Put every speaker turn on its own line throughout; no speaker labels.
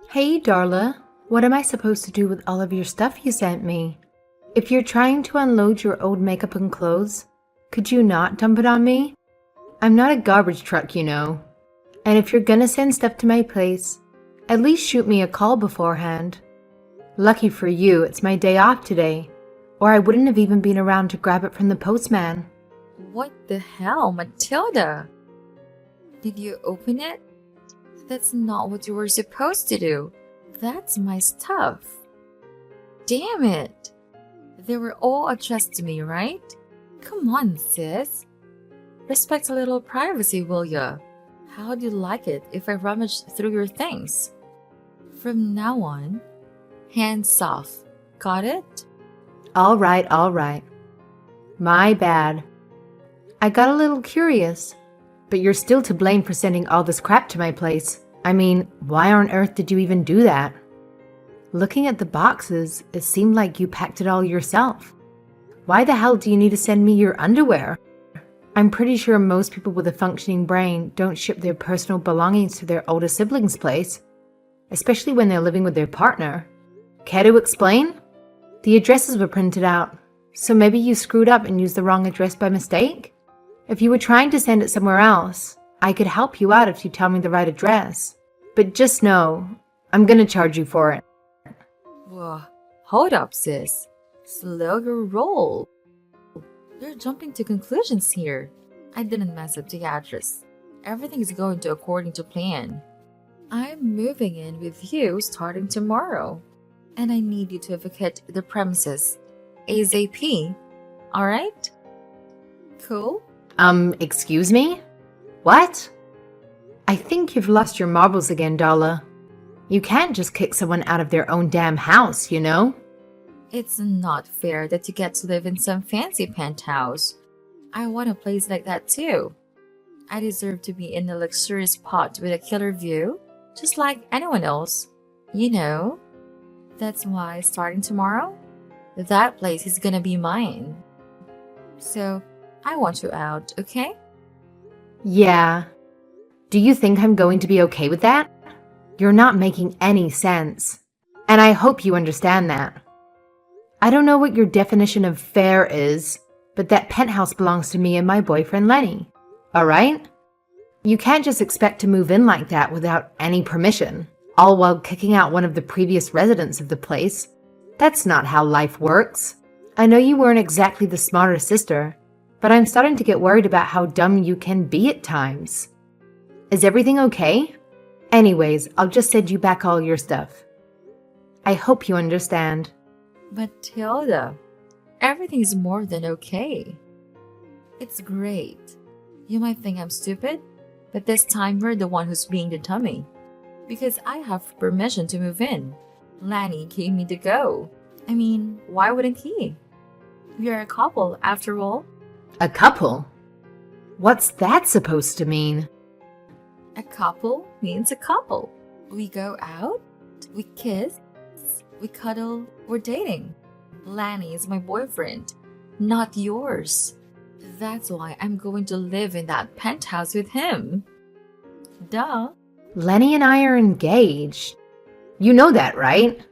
Hey, Darla, what am I supposed to do with all of your stuff you sent me? If you're trying to unload your old makeup and clothes, could you not dump it on me? I'm not a garbage truck, you know. And if you're gonna send stuff to my place, at least shoot me a call beforehand. Lucky for you, it's my day off today, or I wouldn't have even been around to grab it from the postman.
What the hell, Matilda? Did you open it? That's not what you were supposed to do. That's my stuff. Damn it! They were all addressed to me, right? Come on, sis. Respect a little privacy, will ya? How'd you like it if I rummaged through your things? From now on, hands off. Got it?
All right. My bad. I got a little curious, but you're still to blame for sending all this crap to my place. I mean, why on earth did you even do that? Looking at the boxes, it seemed like you packed it all yourself. Why the hell do you need to send me your underwear? I'm pretty sure most people with a functioning brain don't ship their personal belongings to their older siblings' place, especially when they're living with their partner. Care to explain? The addresses were printed out, so maybe you screwed up and used the wrong address by mistake? If you were trying to send it somewhere else, I could help you out if you tell me the right address. But just know, I'm gonna charge you for it.
Whoa, hold up, sis. Slow your roll. You're jumping to conclusions here. I didn't mess up the address. Everything is going to according to plan. I'm moving in with you starting tomorrow. And I need you to vacate the premises ASAP. Alright? Cool?
Excuse me? What? I think you've lost your marbles again, Darla. You can't just kick someone out of their own damn house, you know?
It's not fair that you get to live in some fancy penthouse. I want a place like that too. I deserve to be in a luxurious spot with a killer view, just like anyone else. You know? That's why starting tomorrow, that place is gonna be mine. So, I want you out, okay?
Yeah. Do you think I'm going to be okay with that? You're not making any sense. And I hope you understand that. I don't know what your definition of fair is, but that penthouse belongs to me and my boyfriend Lenny. Alright? You can't just expect to move in like that without any permission, all while kicking out one of the previous residents of the place. That's not how life works. I know you weren't exactly the smarter sister, but I'm starting to get worried about how dumb you can be at times. Is everything okay? Anyways, I'll just send you back all your stuff. I hope you understand.
Matilda, everything's more than okay. It's great. You might think I'm stupid, but this time you're the one who's being the dummy. Because I have permission to move in. Lanny gave me the go. I mean, why wouldn't he? We are a couple, after all.
A couple? What's that supposed to mean?
A couple means a couple. We go out, we kiss, we cuddle, we're dating. Lanny is my boyfriend, not yours. That's why I'm going to live in that penthouse with him. Duh.
Lenny and I are engaged. You know that, right?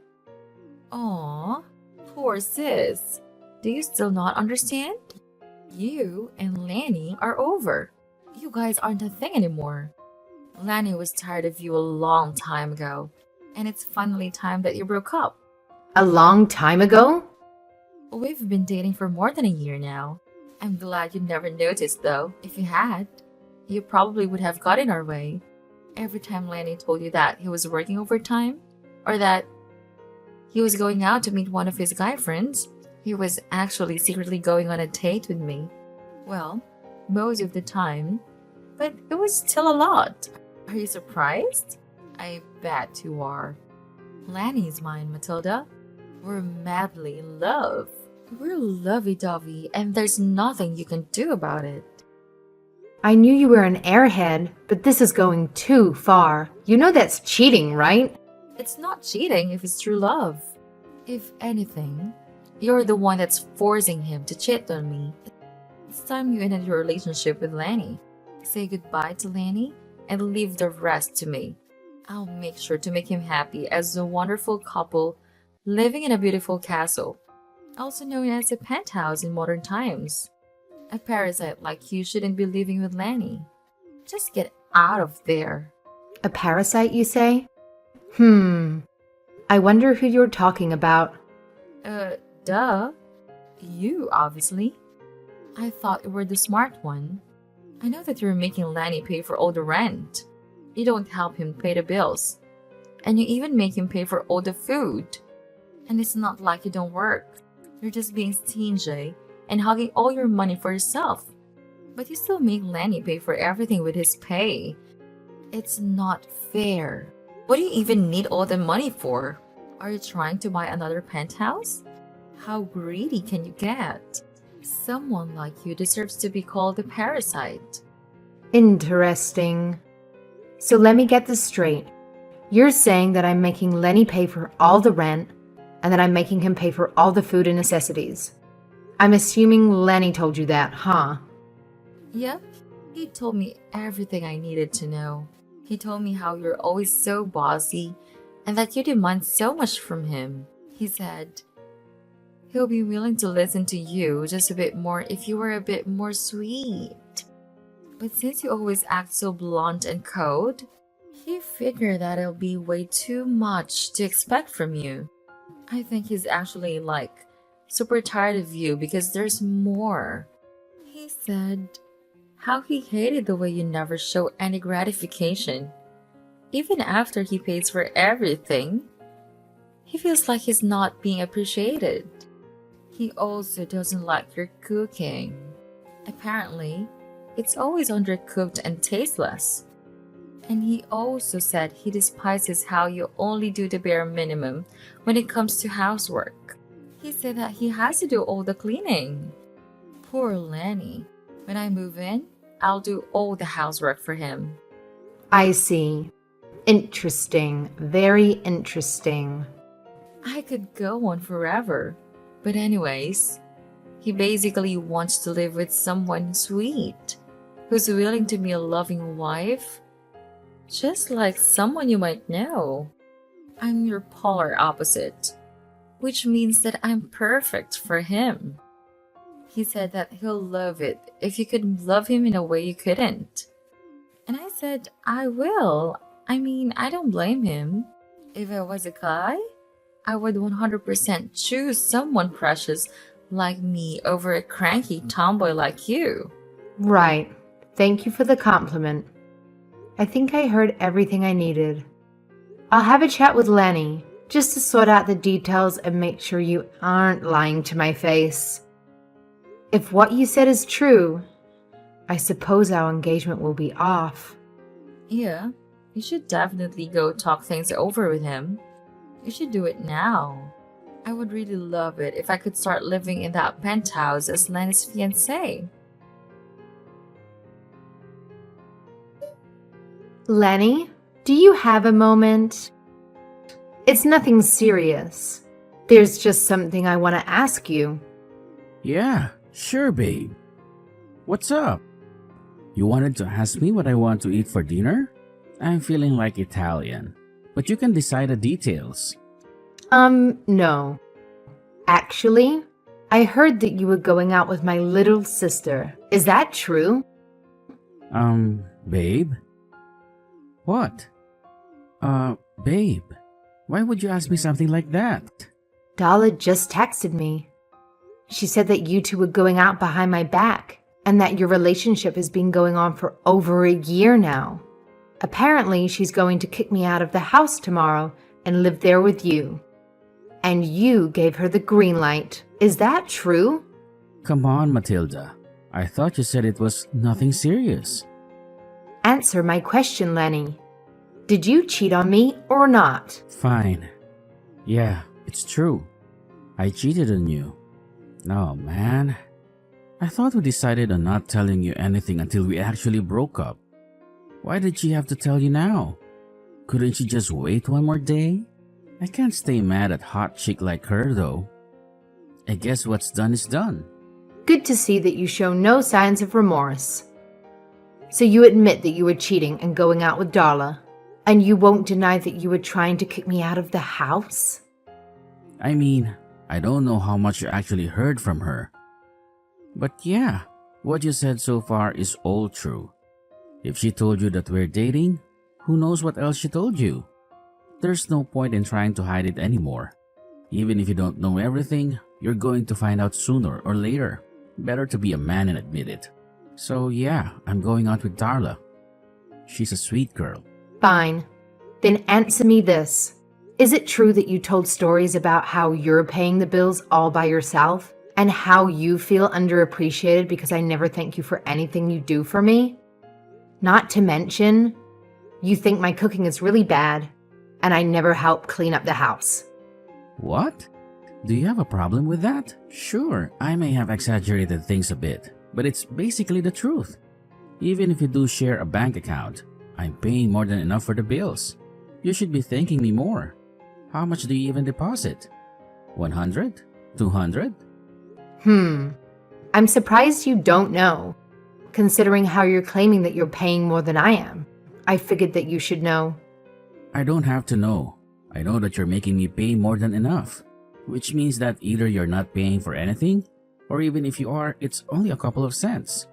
Aw, poor sis. Do you still not understand? You and Lanny are over. You guys aren't a thing anymore. Lanny was tired of you a long time ago, and it's finally time that you broke up.
A long time ago?
We've been dating for more than a year now. I'm glad you never noticed though. If you had, you probably would have got in our way. Every time Lanny told you that he was working overtime, or that he was going out to meet one of his guy friends, he was actually secretly going on a date with me. Well, most of the time, but it was still a lot. Are you surprised? I bet you are. Lanny's mine, Matilda. We're madly in love. We're lovey-dovey, and there's nothing you can do about it.
I knew you were an airhead, but this is going too far. You know that's cheating, right?
It's not cheating if it's true love. If anything, you're the one that's forcing him to cheat on me. It's time you ended your relationship with Lanny. Say goodbye to Lanny and leave the rest to me. I'll make sure to make him happy as a wonderful couple living in a beautiful castle, also known as a penthouse in modern times. A parasite like you shouldn't be living with Lanny. Just get out of there.
A parasite, you say? I wonder who you're talking about.
Duh. You, obviously. I thought you were the smart one. I know that you're making Lanny pay for all the rent. You don't help him pay the bills. And you even make him pay for all the food. And it's not like you don't work. You're just being stingy and hogging all your money for yourself. But you still make Lanny pay for everything with his pay. It's not fair. What do you even need all the money for? Are you trying to buy another penthouse? How greedy can you get? Someone like you deserves to be called a parasite.
Interesting. So let me get this straight. You're saying that I'm making Lenny pay for all the rent and that I'm making him pay for all the food and necessities. I'm assuming Lenny told you that, huh?
Yep, he told me everything I needed to know. He told me how you're always so bossy and that you demand so much from him. He said he'll be willing to listen to you just a bit more if you were a bit more sweet. But since you always act so blunt and cold, he figured that it'll be way too much to expect from you. I think he's actually super tired of you because there's more. He said how he hated the way you never show any gratification. Even after he pays for everything, he feels like he's not being appreciated. He also doesn't like your cooking. Apparently, it's always undercooked and tasteless. And he also said he despises how you only do the bare minimum when it comes to housework. He said that he has to do all the cleaning. Poor Lenny. When I move in, I'll do all the housework for him.
I see. Interesting. Very interesting.
I could go on forever. But anyways, he basically wants to live with someone sweet, who's willing to be a loving wife, just like someone you might know. I'm your polar opposite, which means that I'm perfect for him. He said that he'll love it if you could love him in a way you couldn't. And I said, I will. I mean, I don't blame him. If I was a guy, I would 100% choose someone precious like me over a cranky tomboy like you.
Right. Thank you for the compliment. I think I heard everything I needed. I'll have a chat with Lenny, just to sort out the details and make sure you aren't lying to my face. If what you said is true, I suppose our engagement will be off.
Yeah, you should definitely go talk things over with him. You should do it now. I would really love it if I could start living in that penthouse as Lenny's fiancé.
Lenny, do you have a moment? It's nothing serious. There's just something I want to ask you.
Yeah, sure, babe. What's up? You wanted to ask me what I want to eat for dinner? I'm feeling like Italian, but you can decide the details.
No. Actually, I heard that you were going out with my little sister. Is that true?
Babe? What? Babe, why would you ask me something like that?
Dala just texted me. She said that you two were going out behind my back and that your relationship has been going on for over a year now. Apparently, she's going to kick me out of the house tomorrow and live there with you. And you gave her the green light. Is that true?
Come on, Matilda. I thought you said it was nothing serious.
Answer my question, Lenny. Did you cheat on me or not?
Fine. Yeah, it's true. I cheated on you. No, man. I thought we decided on not telling you anything until we actually broke up. Why did she have to tell you now? Couldn't she just wait one more day? I can't stay mad at hot chick like her though. I guess what's done is done.
Good to see that you show no signs of remorse. So you admit that you were cheating and going out with Darla? And you won't deny that you were trying to kick me out of the house?
I mean, I don't know how much you actually heard from her. But yeah, what you said so far is all true. If she told you that we're dating, who knows what else she told you? There's no point in trying to hide it anymore. Even if you don't know everything, you're going to find out sooner or later. Better to be a man and admit it. So yeah, I'm going out with Darla. She's a sweet girl.
Fine. Then answer me this. Is it true that you told stories about how you're paying the bills all by yourself? And how you feel underappreciated because I never thank you for anything you do for me? Not to mention, you think my cooking is really bad, and I never help clean up the house.
What? Do you have a problem with that? Sure, I may have exaggerated things a bit, but it's basically the truth. Even if you do share a bank account, I'm paying more than enough for the bills. You should be thanking me more. How much do you even deposit? 100? 200?
I'm surprised you don't know, considering how you're claiming that you're paying more than I am. I figured that you should know.
I don't have to know. I know that you're making me pay more than enough, which means that either you're not paying for anything, or even if you are, it's only a couple of cents.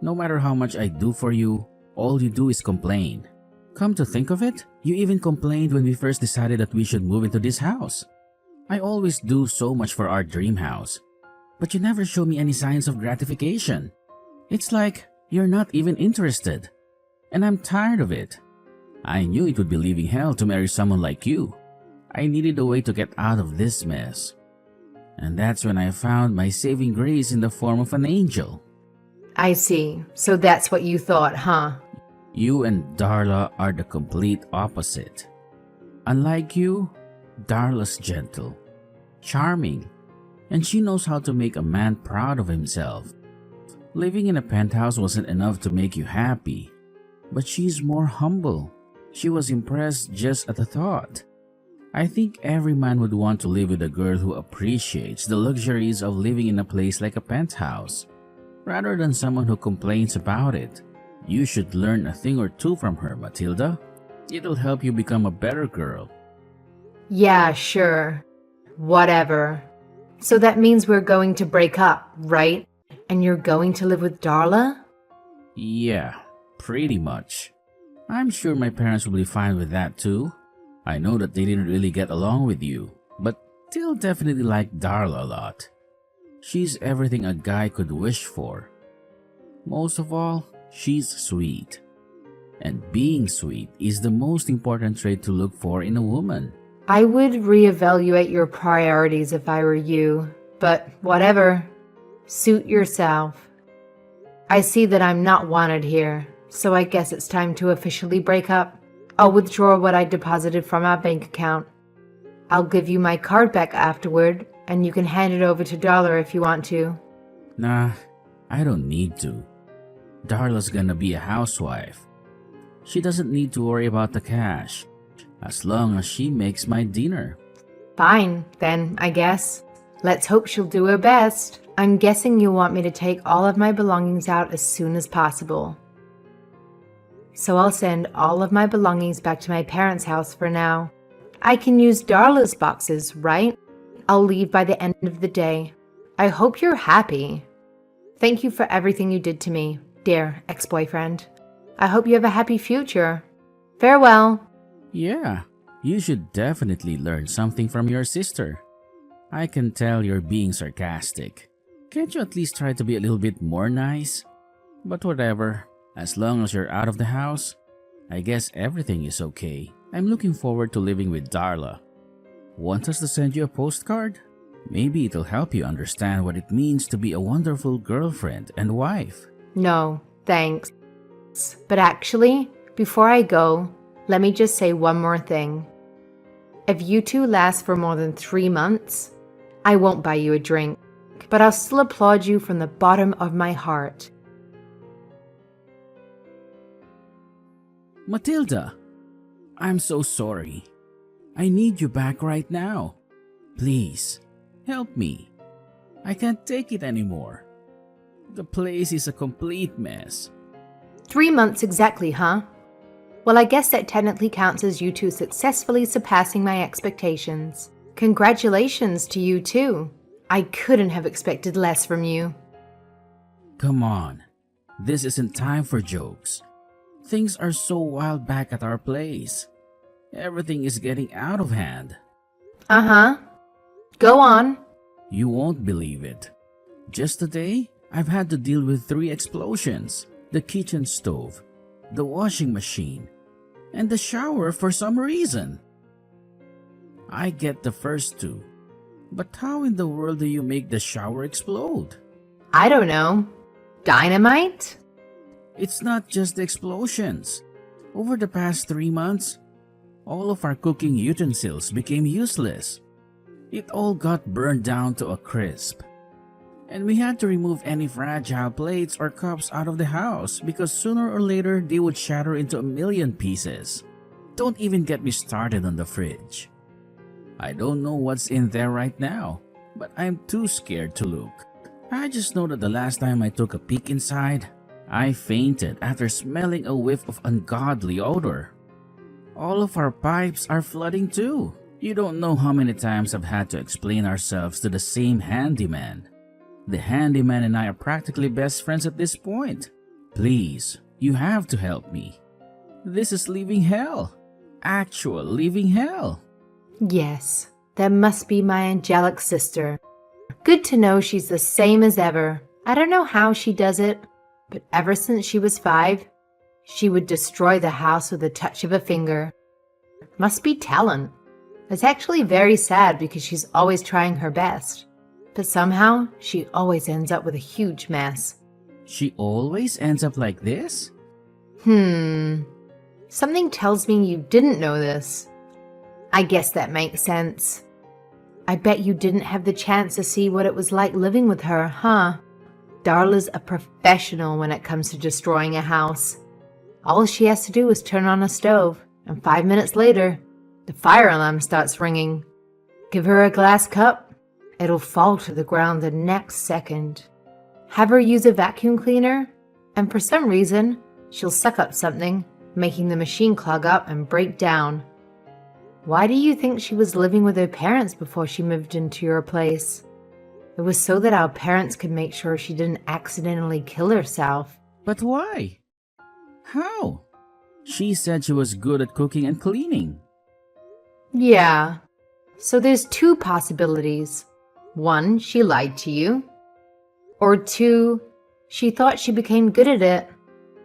No matter how much I do for you, all you do is complain. Come to think of it, you even complained when we first decided that we should move into this house. I always do so much for our dream house, but you never show me any signs of gratification. It's like you're not even interested. And I'm tired of it. I knew it would be leaving hell to marry someone like you. I needed a way to get out of this mess. And that's when I found my saving grace in the form of an angel.
I see. So that's what you thought, huh?
You and Darla are the complete opposite. Unlike you, Darla's gentle, charming, and she knows how to make a man proud of himself. Living in a penthouse wasn't enough to make you happy, but she's more humble. She was impressed just at the thought. I think every man would want to live with a girl who appreciates the luxuries of living in a place like a penthouse, rather than someone who complains about it. You should learn a thing or two from her, Matilda. It'll help you become a better girl.
Yeah, sure. Whatever. So that means we're going to break up, right? And you're going to live with Darla?
Yeah, pretty much. I'm sure my parents will be fine with that too. I know that they didn't really get along with you, but they'll definitely like Darla a lot. She's everything a guy could wish for. Most of all, she's sweet. And being sweet is the most important trait to look for in a woman.
I would reevaluate your priorities if I were you, but whatever. Suit yourself. I see that I'm not wanted here, so I guess it's time to officially break up. I'll withdraw what I deposited from our bank account. I'll give you my card back afterward, and you can hand it over to Darla if you want to.
Nah, I don't need to. Darla's gonna be a housewife. She doesn't need to worry about the cash, as long as she makes my dinner.
Fine, then, I guess. Let's hope she'll do her best. I'm guessing you want me to take all of my belongings out as soon as possible. So I'll send all of my belongings back to my parents' house for now. I can use Darla's boxes, right? I'll leave by the end of the day. I hope you're happy. Thank you for everything you did to me, dear ex-boyfriend. I hope you have a happy future. Farewell.
Yeah, you should definitely learn something from your sister. I can tell you're being sarcastic. Can't you at least try to be a little bit more nice? But whatever, as long as you're out of the house, I guess everything is okay. I'm looking forward to living with Darla. Want us to send you a postcard? Maybe it'll help you understand what it means to be a wonderful girlfriend and wife.
No, thanks. But actually, before I go, let me just say one more thing. If you two last for more than 3 months, I won't buy you a drink, but I'll still applaud you from the bottom of my heart.
Matilda, I'm so sorry. I need you back right now. Please, help me. I can't take it anymore. The place is a complete mess.
3 months exactly, huh? Well, I guess that technically counts as you two successfully surpassing my expectations. Congratulations to you too. I couldn't have expected less from you.
Come on. This isn't time for jokes. Things are so wild back at our place. Everything is getting out of hand.
Uh-huh. Go on.
You won't believe it. Just today, I've had to deal with 3 explosions. The kitchen stove, the washing machine, and the shower for some reason. I get the first 2. But how in the world do you make the shower explode?
I don't know. Dynamite?
It's not just the explosions. Over the past 3 months, all of our cooking utensils became useless. It all got burned down to a crisp. And we had to remove any fragile plates or cups out of the house because sooner or later they would shatter into a million pieces. Don't even get me started on the fridge. I don't know what's in there right now, but I'm too scared to look. I just know that the last time I took a peek inside, I fainted after smelling a whiff of ungodly odor. All of our pipes are flooding too. You don't know how many times I've had to explain ourselves to the same handyman. The handyman and I are practically best friends at this point. Please, you have to help me. This is living hell. Actual living hell.
Yes, that must be my angelic sister. Good to know she's the same as ever. I don't know how she does it, but ever since she was 5, she would destroy the house with a touch of a finger. Must be talent. It's actually very sad because she's always trying her best. But somehow, she always ends up with a huge mess.
She always ends up like this?
Something tells me you didn't know this. I guess that makes sense. I bet you didn't have the chance to see what it was like living with her, huh? Darla's a professional when it comes to destroying a house. All she has to do is turn on a stove, and 5 minutes later, the fire alarm starts ringing. Give her a glass cup, it'll fall to the ground the next second. Have her use a vacuum cleaner, and for some reason, she'll suck up something, making the machine clog up and break down. Why do you think she was living with her parents before she moved into your place? It was so that our parents could make sure she didn't accidentally kill herself.
But why? How? She said she was good at cooking and cleaning.
Yeah. So there's 2 possibilities. 1, she lied to you. Or 2, she thought she became good at it,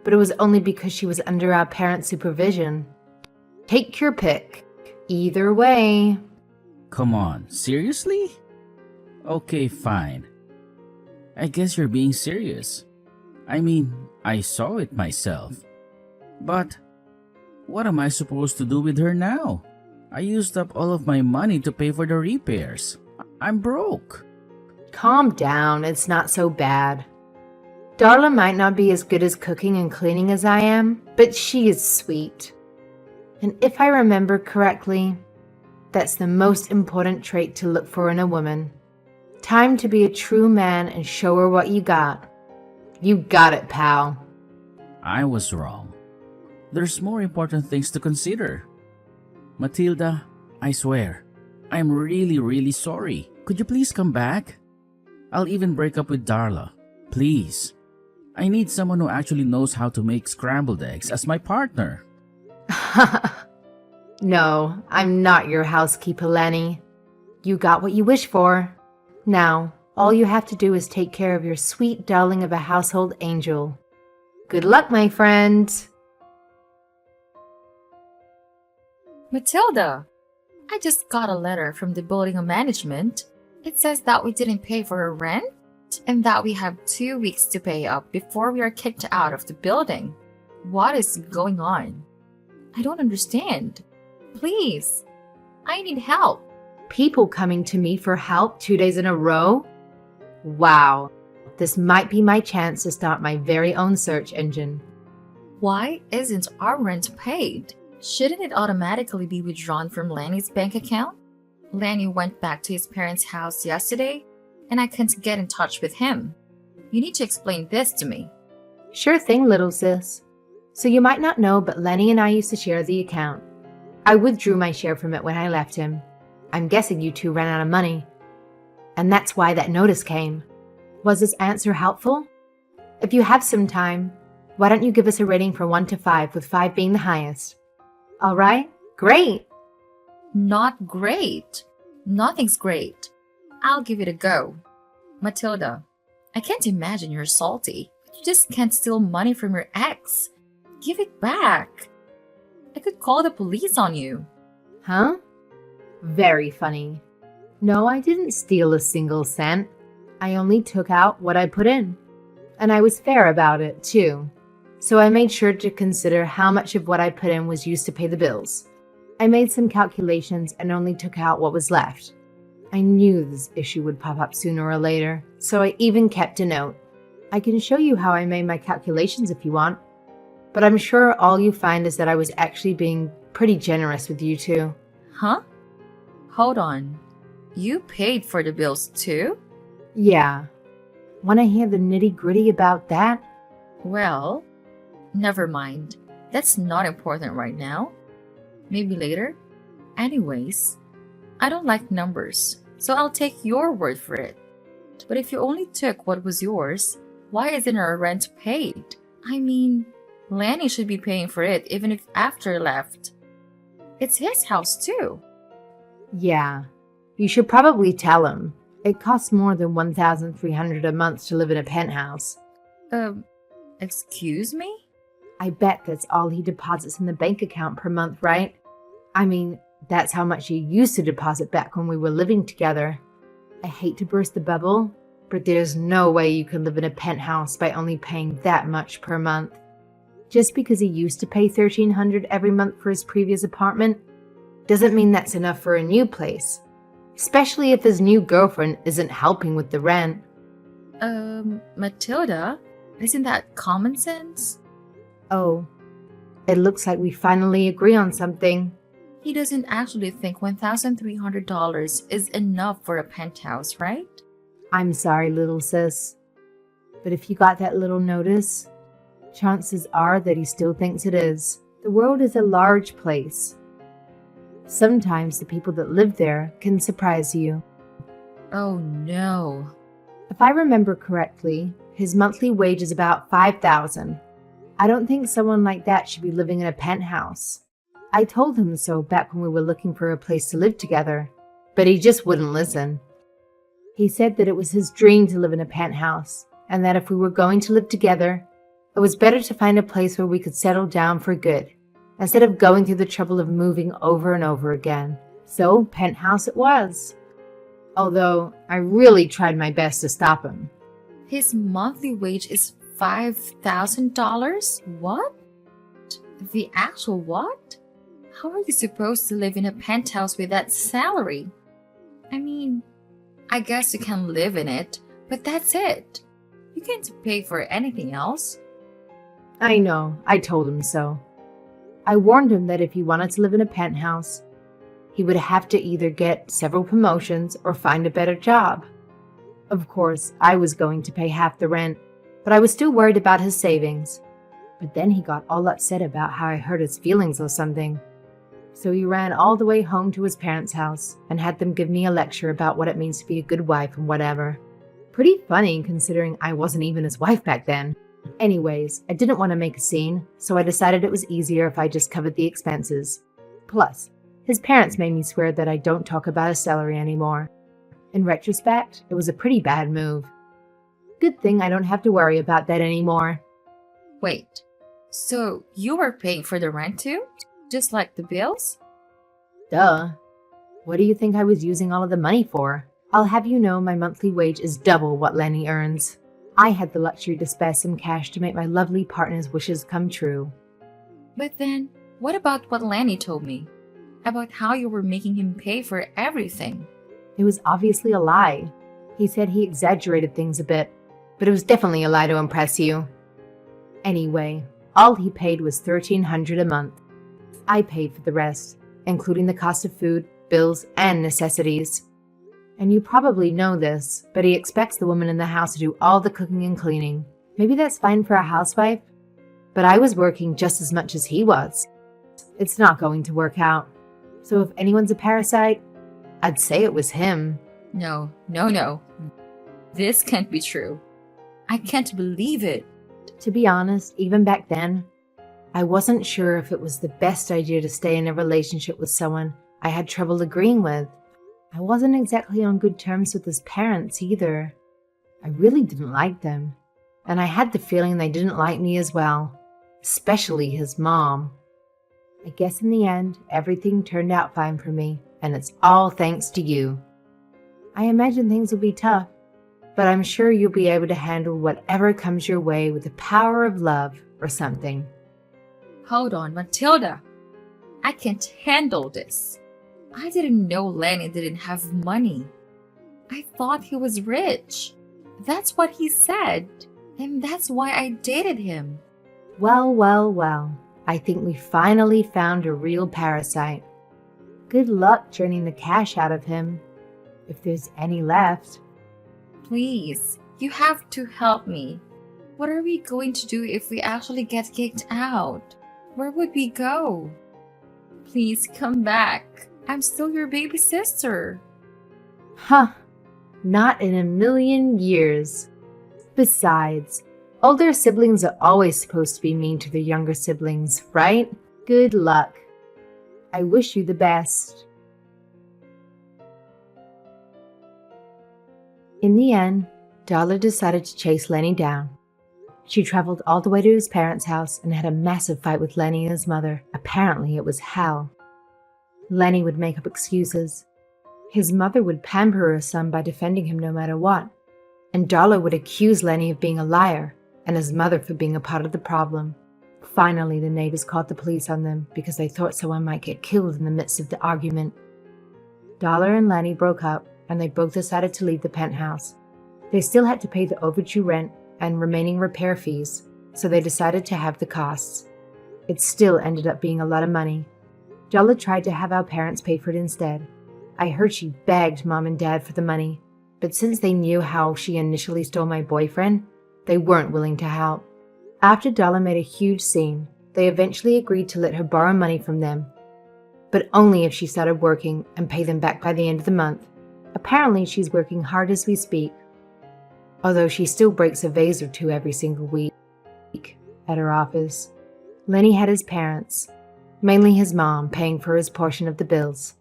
but it was only because she was under our parents' supervision. Take your pick. Either way.
Come on, seriously? Okay, fine. I guess you're being serious. I mean, I saw it myself. But what am I supposed to do with her now? I used up all of my money to pay for the repairs. I'm broke.
Calm down, it's not so bad. Darla might not be as good as cooking and cleaning as I am, but she is sweet. And if I remember correctly, that's the most important trait to look for in a woman. Time to be a true man and show her what you got. You got it, pal.
I was wrong. There's more important things to consider. Matilda, I swear, I'm really sorry. Could you please come back? I'll even break up with Darla. Please. I need someone who actually knows how to make scrambled eggs as my partner.
No, I'm not your housekeeper, Lenny. You got what you wished for. Now, all you have to do is take care of your sweet darling of a household angel. Good luck, my friend.
Matilda, I just got a letter from the building management. It says that we didn't pay for our rent and that we have 2 weeks to pay up before we are kicked out of the building. What is going on? I don't understand. Please, I need help.
People coming to me for help 2 days in a row? Wow, this might be my chance to start my very own search engine.
Why isn't our rent paid? Shouldn't it automatically be withdrawn from Lanny's bank account? Lanny went back to his parents' house yesterday, and I can't get in touch with him. You need to explain this to me.
Sure thing, little sis. So you might not know, but Lenny and I used to share the account. I withdrew my share from it when I left him. I'm guessing you two ran out of money. And that's why that notice came. Was this answer helpful? If you have some time, why don't you give us a rating from 1 to 5, with 5 being the highest? All right? Great!
Not great. Nothing's great. I'll give it a go. Matilda, I can't imagine you're salty. You just can't steal money from your ex. Give it back. I could call the police on you.
Huh? Very funny. No, I didn't steal a single cent. I only took out what I put in. And I was fair about it, too. So I made sure to consider how much of what I put in was used to pay the bills. I made some calculations and only took out what was left. I knew this issue would pop up sooner or later, so I even kept a note. I can show you how I made my calculations if you want. But I'm sure all you find is that I was actually being pretty generous with you two.
Huh? Hold on. You paid for the bills too?
Yeah. Want to hear the nitty-gritty about that?
Well, never mind. That's not important right now. Maybe later. Anyways, I don't like numbers, so I'll take your word for it. But if you only took what was yours, why isn't our rent paid? I mean, Lanny should be paying for it even if after left. It's his house too.
Yeah. You should probably tell him. It costs more than $1,300 a month to live in a penthouse.
Excuse me?
I bet that's all he deposits in the bank account per month, right? I mean, that's how much he used to deposit back when we were living together. I hate to burst the bubble, but there's no way you can live in a penthouse by only paying that much per month. Just because he used to pay $1,300 every month for his previous apartment doesn't mean that's enough for a new place, especially if his new girlfriend isn't helping with the rent.
Matilda, isn't that common sense?
Oh, it looks like we finally agree on something.
He doesn't actually think $1,300 is enough for a penthouse, right?
I'm sorry, little sis, but if you got that little notice, chances are that he still thinks it is. The world is a large place. Sometimes the people that live there can surprise you.
Oh no.
If I remember correctly, his monthly wage is about $5,000. I don't think someone like that should be living in a penthouse. I told him so back when we were looking for a place to live together, but he just wouldn't listen. He said that it was his dream to live in a penthouse, and that if we were going to live together, it was better to find a place where we could settle down for good, instead of going through the trouble of moving over and over again. So, penthouse it was. Although, I really tried my best to stop him.
His monthly wage is $5,000? What? The actual what? How are you supposed to live in a penthouse with that salary? I mean, I guess you can live in it, but that's it. You can't pay for anything else.
I know, I told him so. I warned him that if he wanted to live in a penthouse, he would have to either get several promotions or find a better job. Of course, I was going to pay half the rent, but I was still worried about his savings. But then he got all upset about how I hurt his feelings or something. So he ran all the way home to his parents' house and had them give me a lecture about what it means to be a good wife and whatever. Pretty funny considering I wasn't even his wife back then. Anyways, I didn't want to make a scene, so I decided it was easier if I just covered the expenses. Plus, his parents made me swear that I don't talk about his salary anymore. In retrospect, it was a pretty bad move. Good thing I don't have to worry about that anymore.
Wait, so you were paying for the rent too? Just like the bills?
Duh. What do you think I was using all of the money for? I'll have you know my monthly wage is double what Lenny earns. I had the luxury to spare some cash to make my lovely partner's wishes come true.
But then, what about what Lanny told me? About how you were making him pay for everything?
It was obviously a lie. He said he exaggerated things a bit, but it was definitely a lie to impress you. Anyway, all he paid was $1,300 a month. I paid for the rest, including the cost of food, bills, and necessities. And you probably know this, but he expects the woman in the house to do all the cooking and cleaning. Maybe that's fine for a housewife, but I was working just as much as he was. It's not going to work out. So if anyone's a parasite, I'd say it was him.
No, no, no. This can't be true. I can't believe it.
To be honest, even back then, I wasn't sure if it was the best idea to stay in a relationship with someone I had trouble agreeing with. I wasn't exactly on good terms with his parents either. I really didn't like them, and I had the feeling they didn't like me as well, especially his mom. I guess in the end, everything turned out fine for me, and it's all thanks to you. I imagine things will be tough, but I'm sure you'll be able to handle whatever comes your way with the power of love or something.
Hold on, Matilda. I can't handle this. I didn't know Lenny didn't have money. I thought he was rich. That's what he said, and that's why I dated him.
Well, well, well. I think we finally found a real parasite. Good luck turning the cash out of him, if there's any left.
Please, you have to help me. What are we going to do if we actually get kicked out? Where would we go? Please come back. I'm still your baby sister.
Huh. Not in a million years. Besides, older siblings are always supposed to be mean to their younger siblings, right? Good luck. I wish you the best. In the end, Dollar decided to chase Lenny down. She traveled all the way to his parents' house and had a massive fight with Lenny and his mother. Apparently it was hell. Lenny would make up excuses. His mother would pamper her son by defending him no matter what. And Dollar would accuse Lenny of being a liar and his mother for being a part of the problem. Finally, the neighbors called the police on them because they thought someone might get killed in the midst of the argument. Dollar and Lenny broke up and they both decided to leave the penthouse. They still had to pay the overdue rent and remaining repair fees, so they decided to have the costs. It still ended up being a lot of money. Dollar tried to have our parents pay for it instead. I heard she begged Mom and Dad for the money, but since they knew how she initially stole my boyfriend, they weren't willing to help. After Dollar made a huge scene, they eventually agreed to let her borrow money from them, but only if she started working and pay them back by the end of the month. Apparently she's working hard as we speak, although she still breaks a vase or two every single week at her office. Lenny had his parents, mainly his mom, paying for his portion of the bills.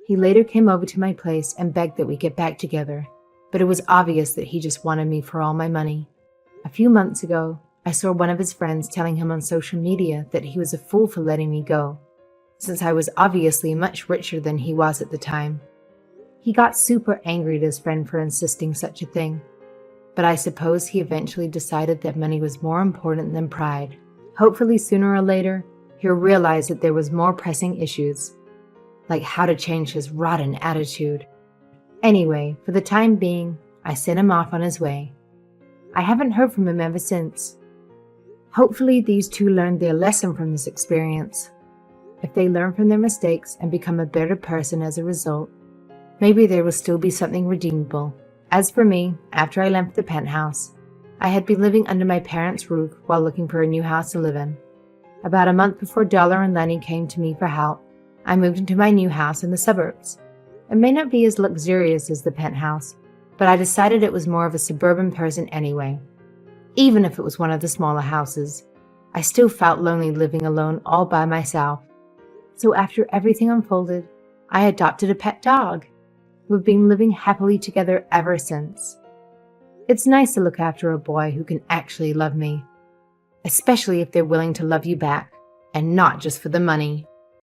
He later came over to my place and begged that we get back together, but it was obvious that he just wanted me for all my money. A few months ago, I saw one of his friends telling him on social media that he was a fool for letting me go, since I was obviously much richer than he was at the time. He got super angry at his friend for insisting such a thing, but I suppose he eventually decided that money was more important than pride. Hopefully sooner or later, he'll realize that there was more pressing issues, like how to change his rotten attitude. Anyway, for the time being, I sent him off on his way. I haven't heard from him ever since. Hopefully these two learned their lesson from this experience. If they learn from their mistakes and become a better person as a result, maybe there will still be something redeemable. As for me, after I left the penthouse, I had been living under my parents' roof while looking for a new house to live in. About a month before Dollar and Lenny came to me for help, I moved into my new house in the suburbs. It may not be as luxurious as the penthouse, but I decided it was more of a suburban person anyway. Even if it was one of the smaller houses, I still felt lonely living alone all by myself. So after everything unfolded, I adopted a pet dog. We've been living happily together ever since. It's nice to look after a boy who can actually love me, especially if they're willing to love you back, and not just for the money.